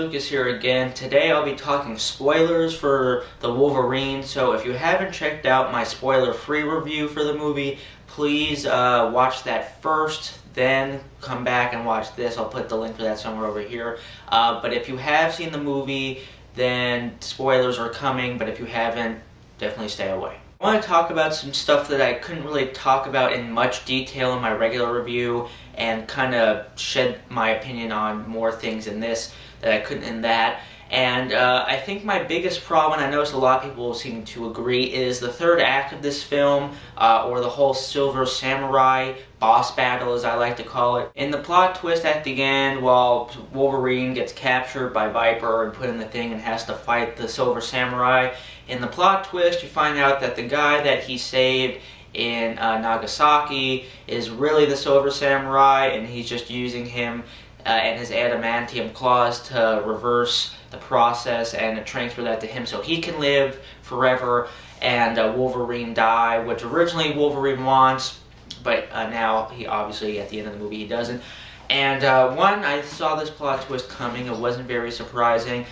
Lucas here again. Today I'll be talking spoilers for the Wolverine, so if you haven't checked out my spoiler-free review for the movie, please watch that first, then come back and watch this. I'll put the link for that somewhere over here. But if you have seen the movie, then spoilers are coming, but if you haven't, definitely stay away. I want to talk about some stuff that I couldn't really talk about in much detail in my regular review and kind of shed my opinion on more things in this that I couldn't in that. And I think my biggest problem, and I notice a lot of people seem to agree, is the third act of this film, or the whole Silver Samurai boss battle, as I like to call it. In the plot twist at the end, while Wolverine gets captured by Viper and put in the thing and has to fight the Silver Samurai, in the plot twist you find out that the guy that he saved in Nagasaki is really the Silver Samurai, and he's just using him and his adamantium claws to reverse the process and transfer that to him so he can live forever and Wolverine die, which originally Wolverine wants, but now he obviously at the end of the movie he doesn't. And one, I saw this plot twist coming. It wasn't very surprising,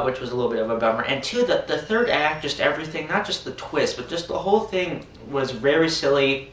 which was a little bit of a bummer. And two, the third act, just everything, not just the twist, but just the whole thing was very silly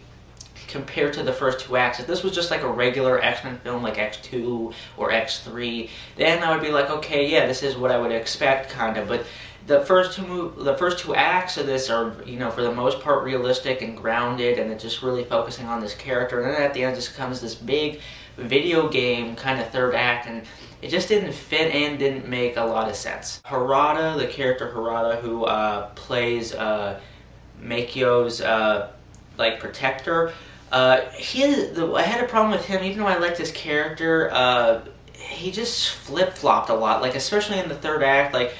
compared to the first two acts. If this was just like a regular X-Men film like X2 or X3, then I would be like, okay, yeah, this is what I would expect, kind of. But the first two acts of this are, you know, for the most part realistic and grounded, and it's just really focusing on this character. And then at the end just comes this big video game kind of third act, and it just didn't fit in, didn't make a lot of sense. Harada, the character Harada, who plays Makio's like protector, I had a problem with him. Even though I liked his character, he just flip-flopped a lot, like especially in the third act. Like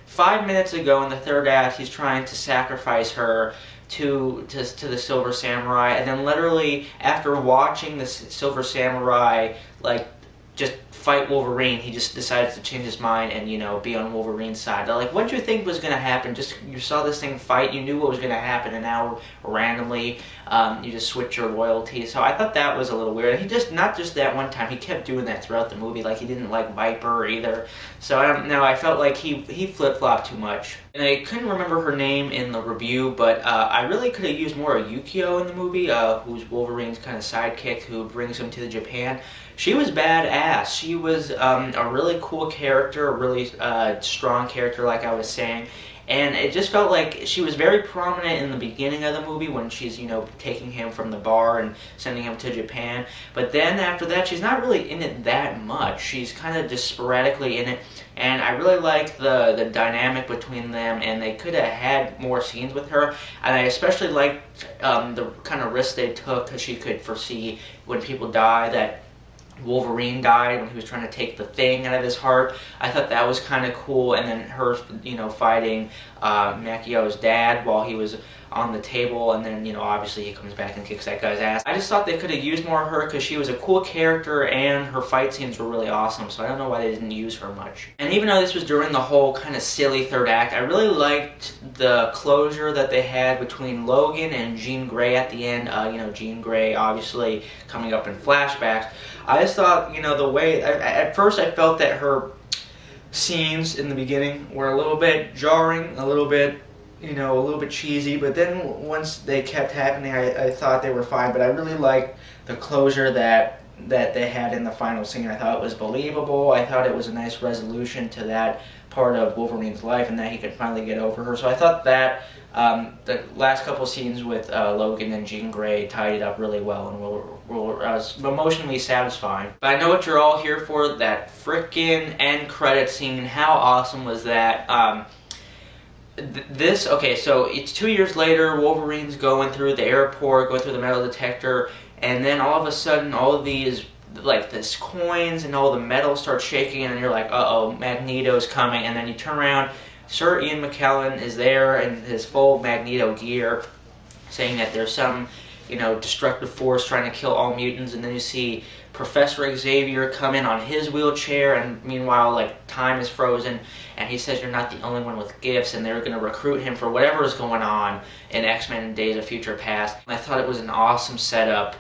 5 minutes ago in the third act, he's trying to sacrifice her to the Silver Samurai, and then literally after watching the Silver Samurai like just fight Wolverine, he just decides to change his mind and, you know, be on Wolverine's side. Like, what did you think was going to happen? Just, you saw this thing fight, you knew what was going to happen, and now randomly you just switch your loyalty. So I thought that was a little weird. He just, not just that one time, he kept doing that throughout the movie. Like, he didn't like Viper either. So I don't know, I felt like he flip-flopped too much. And I couldn't remember her name in the review, but I really could have used more of Yukio in the movie, who's Wolverine's kind of sidekick who brings him to Japan. She was badass. She was a really cool character, a really strong character, like I was saying. And it just felt like she was very prominent in the beginning of the movie when she's, you know, taking him from the bar and sending him to Japan. But then after that, she's not really in it that much. She's kind of just sporadically in it. And I really like the dynamic between them, and they could have had more scenes with her. And I especially liked the kind of risks they took, because she could foresee when people die that Wolverine died when he was trying to take the thing out of his heart. I thought that was kind of cool. And then her, you know, fighting Makio's dad while he was on the table, and then, you know, obviously he comes back and kicks that guy's ass. I just thought they could have used more of her, because she was a cool character and her fight scenes were really awesome, so I don't know why they didn't use her much. And even though this was during the whole kind of silly third act, I really liked the closure that they had between Logan and Jean Grey at the end. You know, Jean Grey obviously coming up in flashbacks. I just thought, you know, the way, at first I felt that her scenes in the beginning were a little bit jarring, a little bit, you know, a little bit cheesy, but then once they kept happening, I thought they were fine. But I really liked the closure that they had in the final scene. I thought it was believable. I thought it was a nice resolution to that part of Wolverine's life, and that he could finally get over her. So I thought that the last couple scenes with Logan and Jean Grey tied it up really well and were emotionally satisfying. But I know what you're all here for, that frickin' end credit scene. How awesome was that? Okay, so it's 2 years later, Wolverine's going through the airport, going through the metal detector, and then all of a sudden all of these, like, this coins and all the metal starts shaking, and you're like, uh-oh, Magneto's coming. And then you turn around, Sir Ian McKellen is there in his full Magneto gear, saying that there's some, you know, destructive force trying to kill all mutants. And then you see Professor Xavier come in on his wheelchair, and meanwhile, like, time is frozen, and he says you're not the only one with gifts, and they're going to recruit him for whatever is going on in X-Men Days of Future Past. And I thought it was an awesome setup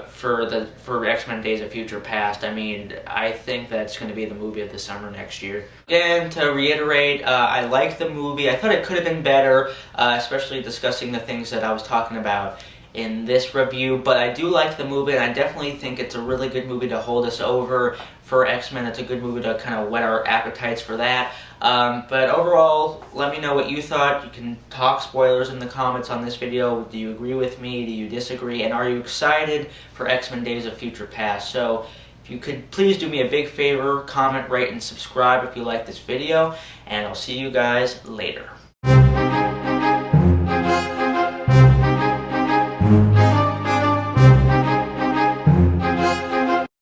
for X-Men Days of Future Past. I mean, I think that's going to be the movie of the summer next year. Again, to reiterate, I like the movie. I thought it could have been better, especially discussing the things that I was talking about in this review, but I do like the movie, and I definitely think it's a really good movie to hold us over for X-Men. It's a good movie to kind of whet our appetites for that. But overall, let me know what you thought. You can talk spoilers in the comments on this video. Do you agree with me? Do you disagree? And are you excited for X-Men Days of Future Past? So if you could please do me a big favor, comment, rate, and subscribe if you like this video, and I'll see you guys later.